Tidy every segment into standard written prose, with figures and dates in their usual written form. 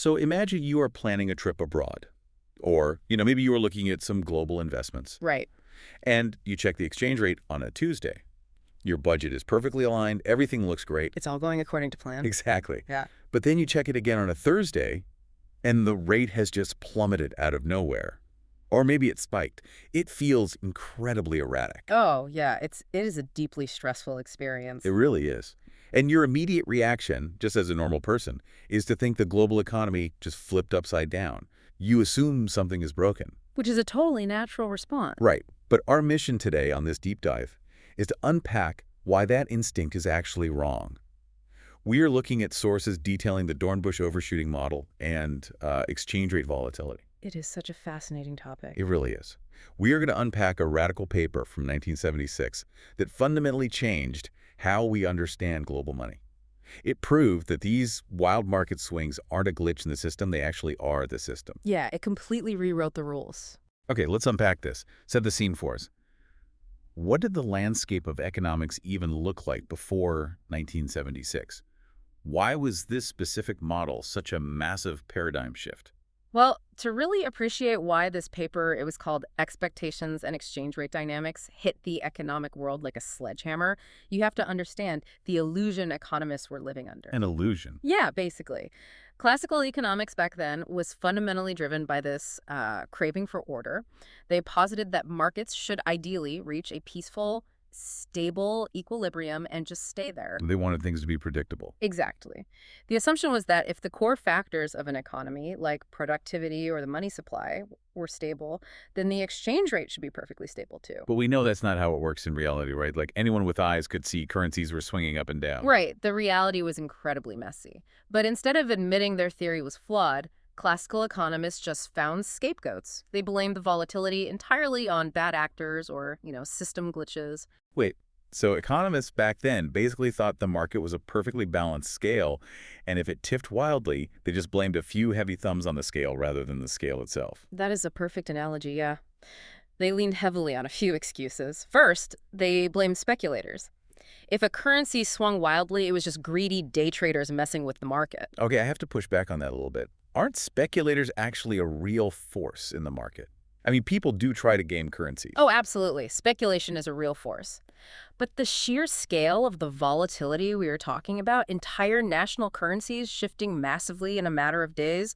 So imagine you are planning a trip abroad. Or, maybe you are looking at some global investments. Right. And you check the exchange rate on a Tuesday. Your budget is perfectly aligned. Everything looks great. It's all going according to plan. Exactly. Yeah. But then you check it again on a Thursday, and the rate has just plummeted out of nowhere. Or maybe it spiked. It feels incredibly erratic. Oh, yeah. It is a deeply stressful experience. It really is. And your immediate reaction, just as a normal person, is to think the global economy just flipped upside down. You assume something is broken. Which is a totally natural response. Right. But our mission today on this deep dive is to unpack why that instinct is actually wrong. We are looking at sources detailing the Dornbusch Overshooting Model and exchange rate volatility. It is such a fascinating topic. It really is. We are going to unpack a radical paper from 1976 that fundamentally changed how we understand global money. It proved that these wild market swings aren't a glitch in the system, they actually are the system. Yeah, it completely rewrote the rules. Okay, let's unpack this. Set the scene for us. What did the landscape of economics even look like before 1976? Why was this specific model such a massive paradigm shift? Well, to really appreciate why this paper, it was called Expectations and Exchange Rate Dynamics, hit the economic world like a sledgehammer, you have to understand the illusion economists were living under. An illusion. Yeah, basically. Classical economics back then was fundamentally driven by this craving for order. They posited that markets should ideally reach a peaceful, stable equilibrium and just stay there. They wanted things to be predictable. Exactly. The assumption was that if the core factors of an economy, like productivity or the money supply, were stable, then the exchange rate should be perfectly stable too. But we know that's not how it works in reality, right? Like anyone with eyes could see currencies were swinging up and down. Right. The reality was incredibly messy. But instead of admitting their theory was flawed, classical economists just found scapegoats. They blamed the volatility entirely on bad actors or, system glitches. Wait, so economists back then basically thought the market was a perfectly balanced scale, and if it tipped wildly, they just blamed a few heavy thumbs on the scale rather than the scale itself. That is a perfect analogy, yeah. They leaned heavily on a few excuses. First, they blamed speculators. If a currency swung wildly, it was just greedy day traders messing with the market. Okay, I have to push back on that a little bit. Aren't speculators actually a real force in the market? I mean, people do try to game currencies. Oh, absolutely. Speculation is a real force. But the sheer scale of the volatility we were talking about, entire national currencies shifting massively in a matter of days,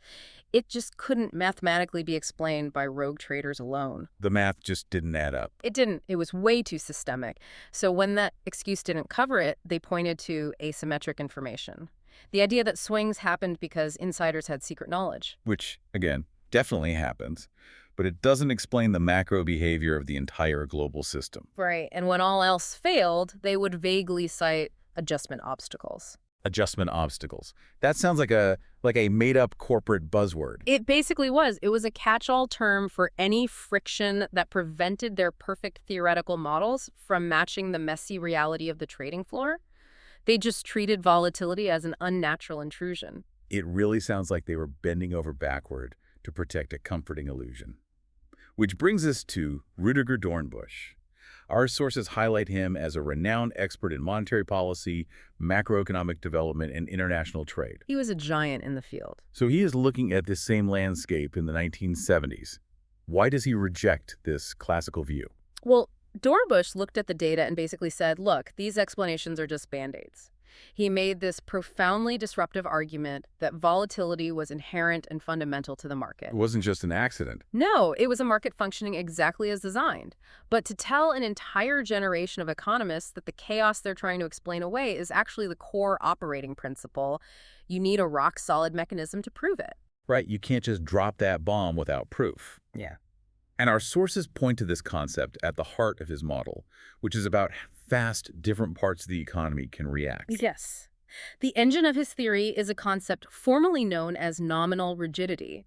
it just couldn't mathematically be explained by rogue traders alone. The math just didn't add up. It didn't. It was way too systemic. So when that excuse didn't cover it, they pointed to asymmetric information. The idea that swings happened because insiders had secret knowledge. Which, again, definitely happens. But it doesn't explain the macro behavior of the entire global system. Right. And when all else failed, they would vaguely cite adjustment obstacles. Adjustment obstacles. That sounds like a made-up corporate buzzword. It basically was. It was a catch-all term for any friction that prevented their perfect theoretical models from matching the messy reality of the trading floor. They just treated volatility as an unnatural intrusion. It really sounds like they were bending over backward to protect a comforting illusion. Which brings us to Rüdiger Dornbusch. Our sources highlight him as a renowned expert in monetary policy, macroeconomic development, and international trade. He was a giant in the field. So he is looking at this same landscape in the 1970s. Why does he reject this classical view? Well, Dornbusch looked at the data and basically said, look, these explanations are just band-aids. He made this profoundly disruptive argument that volatility was inherent and fundamental to the market. It wasn't just an accident. No, it was a market functioning exactly as designed. But to tell an entire generation of economists that the chaos they're trying to explain away is actually the core operating principle, you need a rock-solid mechanism to prove it. Right, you can't just drop that bomb without proof. Yeah. And our sources point to this concept at the heart of his model, which is about how fast different parts of the economy can react. Yes. The engine of his theory is a concept formally known as nominal rigidity.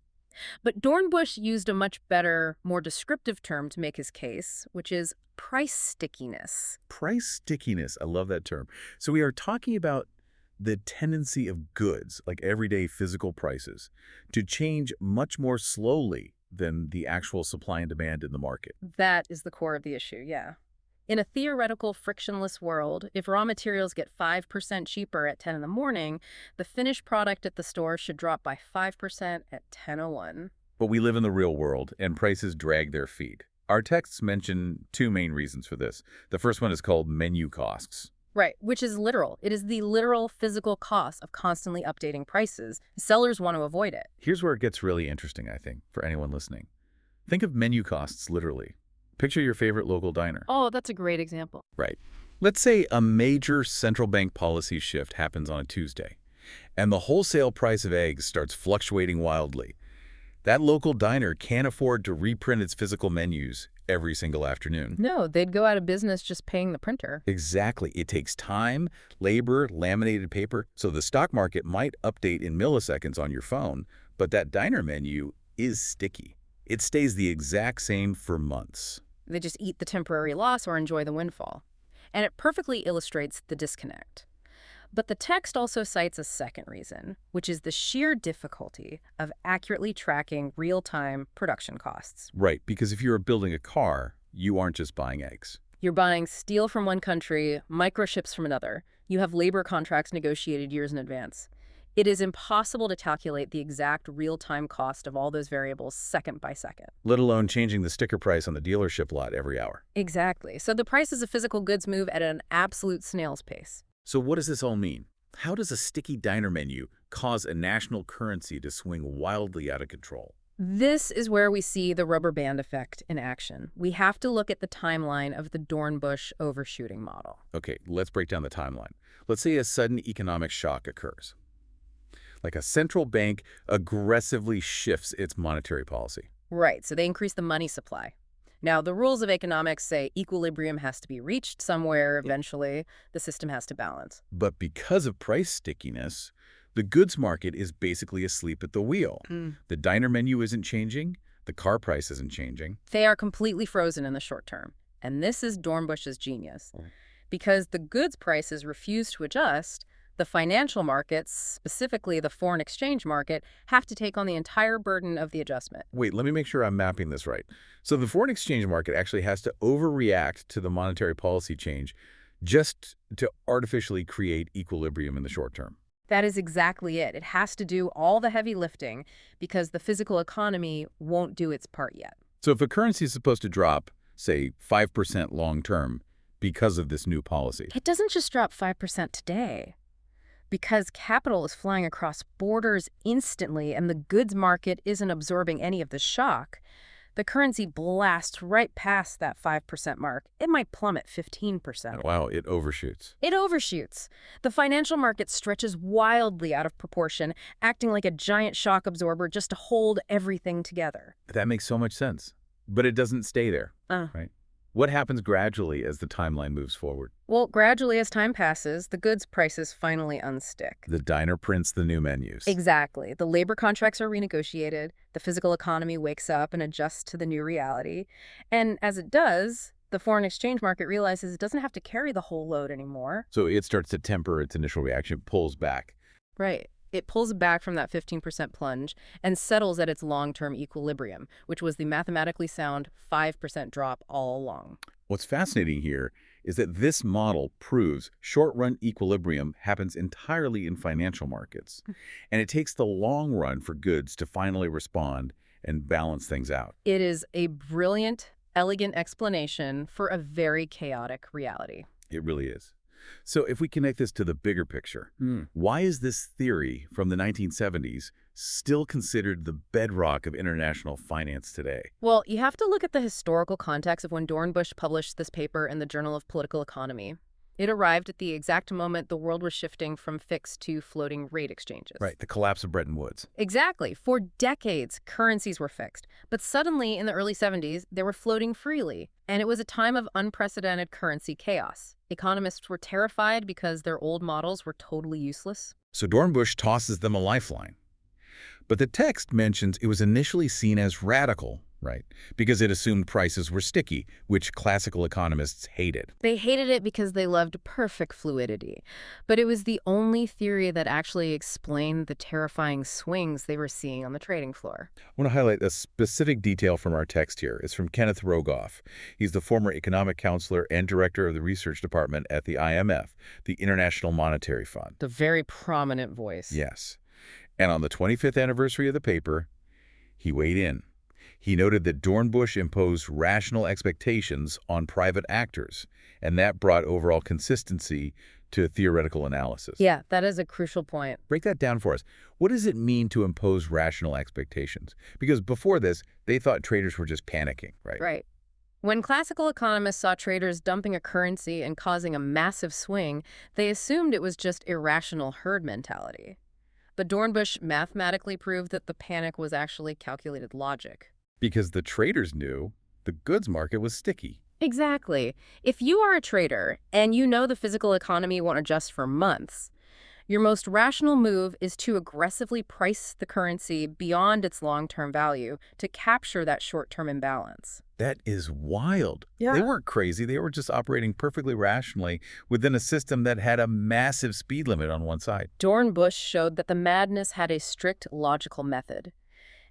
But Dornbusch used a much better, more descriptive term to make his case, which is price stickiness. Price stickiness, I love that term. So we are talking about the tendency of goods, like everyday physical prices, to change much more slowly than the actual supply and demand in the market. That is the core of the issue, yeah. In a theoretical frictionless world, if raw materials get 5% cheaper at 10 in the morning, the finished product at the store should drop by 5% at 10:01. But we live in the real world, and prices drag their feet. Our texts mention two main reasons for this. The first one is called menu costs. Right, which is literal. It is the literal physical cost of constantly updating prices. Sellers want to avoid it. Here's where it gets really interesting, I think, for anyone listening. Think of menu costs literally. Picture your favorite local diner. Oh, that's a great example. Right. Let's say a major central bank policy shift happens on a Tuesday, and the wholesale price of eggs starts fluctuating wildly. That local diner can't afford to reprint its physical menus every single afternoon. No, they'd go out of business just paying the printer. Exactly. It takes time, labor, laminated paper, so the stock market might update in milliseconds on your phone, but that diner menu is sticky. It stays the exact same for months. They just eat the temporary loss or enjoy the windfall. And it perfectly illustrates the disconnect. But the text also cites a second reason, which is the sheer difficulty of accurately tracking real-time production costs. Right, because if you're building a car, you aren't just buying eggs. You're buying steel from one country, microchips from another. You have labor contracts negotiated years in advance. It is impossible to calculate the exact real-time cost of all those variables second by second. Let alone changing the sticker price on the dealership lot every hour. Exactly. So the prices of physical goods move at an absolute snail's pace. So what does this all mean? How does a sticky diner menu cause a national currency to swing wildly out of control? This is where we see the rubber band effect in action. We have to look at the timeline of the Dornbusch Overshooting Model. Okay, let's break down the timeline. Let's say a sudden economic shock occurs. Like a central bank aggressively shifts its monetary policy. Right, so they increase the money supply. Now, the rules of economics say equilibrium has to be reached somewhere eventually. The system has to balance. But because of price stickiness, the goods market is basically asleep at the wheel. The diner menu isn't changing. The car price isn't changing. They are completely frozen in the short term. And this is Dornbusch's genius. Because the goods prices refuse to adjust, the financial markets, specifically the foreign exchange market, have to take on the entire burden of the adjustment. Wait, let me make sure I'm mapping this right. So the foreign exchange market actually has to overreact to the monetary policy change just to artificially create equilibrium in the short term. That is exactly it. It has to do all the heavy lifting because the physical economy won't do its part yet. So if a currency is supposed to drop, say, 5% long term because of this new policy, It doesn't just drop 5% today. Because capital is flying across borders instantly and the goods market isn't absorbing any of the shock, the currency blasts right past that 5% mark. It might plummet 15%. wow, it overshoots. It overshoots. The financial market stretches wildly out of proportion, acting like a giant shock absorber just to hold everything together. That makes so much sense. But it doesn't stay there, right? What happens gradually as the timeline moves forward? Well, gradually as time passes, the goods prices finally unstick. The diner prints the new menus. Exactly. The labor contracts are renegotiated, the physical economy wakes up and adjusts to the new reality. And as it does, the foreign exchange market realizes it doesn't have to carry the whole load anymore. So it starts to temper its initial reaction, pulls back. Right. It pulls back from that 15% plunge and settles at its long-term equilibrium, which was the mathematically sound 5% drop all along. What's fascinating here is that this model proves short-run equilibrium happens entirely in financial markets, and it takes the long run for goods to finally respond and balance things out. It is a brilliant, elegant explanation for a very chaotic reality. It really is. So if we connect this to the bigger picture, why is this theory from the 1970s still considered the bedrock of international finance today? Well, you have to look at the historical context of when Dornbusch published this paper in the Journal of Political Economy. It arrived at the exact moment the world was shifting from fixed to floating rate exchanges. Right, the collapse of Bretton Woods. Exactly. For decades, currencies were fixed. But suddenly, in the early 70s, they were floating freely. And it was a time of unprecedented currency chaos. Economists were terrified because their old models were totally useless. So Dornbusch tosses them a lifeline. But the text mentions it was initially seen as radical, Right. Because it assumed prices were sticky, which classical economists hated. They hated it because they loved perfect fluidity. But it was the only theory that actually explained the terrifying swings they were seeing on the trading floor. I want to highlight a specific detail from our text here. It's from Kenneth Rogoff. He's the former economic counselor and director of the research department at the IMF, the International Monetary Fund. The very prominent voice. Yes. And on the 25th anniversary of the paper, he weighed in. He noted that Dornbusch imposed rational expectations on private actors, and that brought overall consistency to theoretical analysis. Yeah, that is a crucial point. Break that down for us. What does it mean to impose rational expectations? Because before this, they thought traders were just panicking, right? Right. When classical economists saw traders dumping a currency and causing a massive swing, they assumed it was just irrational herd mentality. But Dornbusch mathematically proved that the panic was actually calculated logic. Because the traders knew the goods market was sticky. Exactly. If you are a trader and you know the physical economy won't adjust for months, your most rational move is to aggressively price the currency beyond its long-term value to capture that short-term imbalance. That is wild. Yeah. They weren't crazy. They were just operating perfectly rationally within a system that had a massive speed limit on one side. Dornbusch showed that the madness had a strict logical method.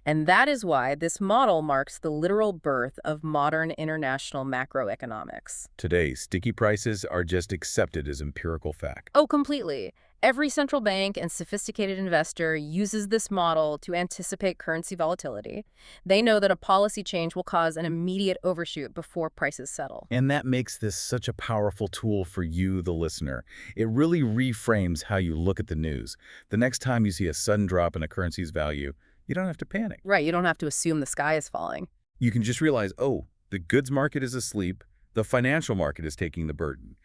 And that is why this model marks the literal birth of modern international macroeconomics. Today, sticky prices are just accepted as empirical fact. Oh, completely. Every central bank and sophisticated investor uses this model to anticipate currency volatility. They know that a policy change will cause an immediate overshoot before prices settle. And that makes this such a powerful tool for you, the listener. It really reframes how you look at the news. The next time you see a sudden drop in a currency's value, you don't have to panic. Right, you don't have to assume the sky is falling. You can just realize, oh, the goods market is asleep, the financial market is taking the burden.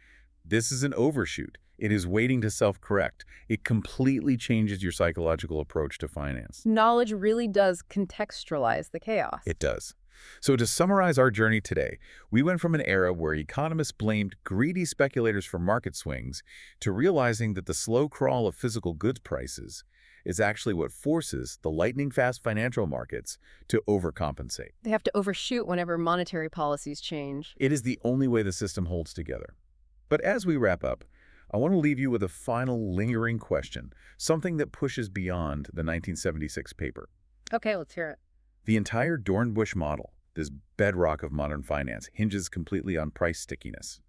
This is an overshoot. It is waiting to self-correct. It completely changes your psychological approach to finance. Knowledge really does contextualize the chaos. It does. So to summarize our journey today, we went from an era where economists blamed greedy speculators for market swings to realizing that the slow crawl of physical goods prices is actually what forces the lightning-fast financial markets to overcompensate. They have to overshoot whenever monetary policies change. It is the only way the system holds together. But as we wrap up, I want to leave you with a final lingering question, something that pushes beyond the 1976 paper. Okay, let's hear it. The entire Dornbusch model, this bedrock of modern finance, hinges completely on price stickiness.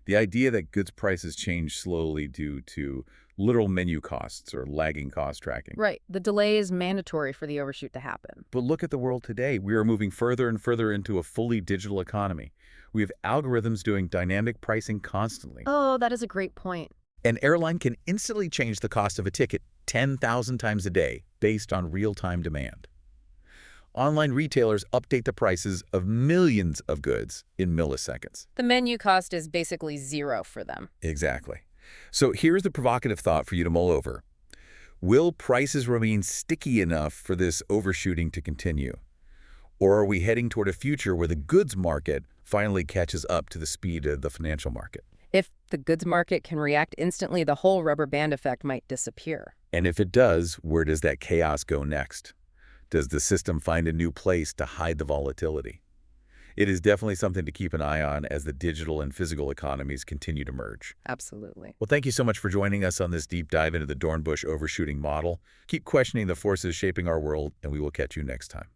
The idea that goods prices change slowly due to literal menu costs or lagging cost tracking. Right. The delay is mandatory for the overshoot to happen. But look at the world today. We are moving further and further into a fully digital economy. We have algorithms doing dynamic pricing constantly. Oh, that is a great point. An airline can instantly change the cost of a ticket 10,000 times a day based on real-time demand. Online retailers update the prices of millions of goods in milliseconds. The menu cost is basically zero for them. Exactly. So here's the provocative thought for you to mull over. Will prices remain sticky enough for this overshooting to continue? Or are we heading toward a future where the goods market finally catches up to the speed of the financial market? If the goods market can react instantly, the whole rubber band effect might disappear. And if it does, where does that chaos go next? Does the system find a new place to hide the volatility? It is definitely something to keep an eye on as the digital and physical economies continue to merge. Absolutely. Well, thank you so much for joining us on this deep dive into the Dornbusch Overshooting Model. Keep questioning the forces shaping our world, and we will catch you next time.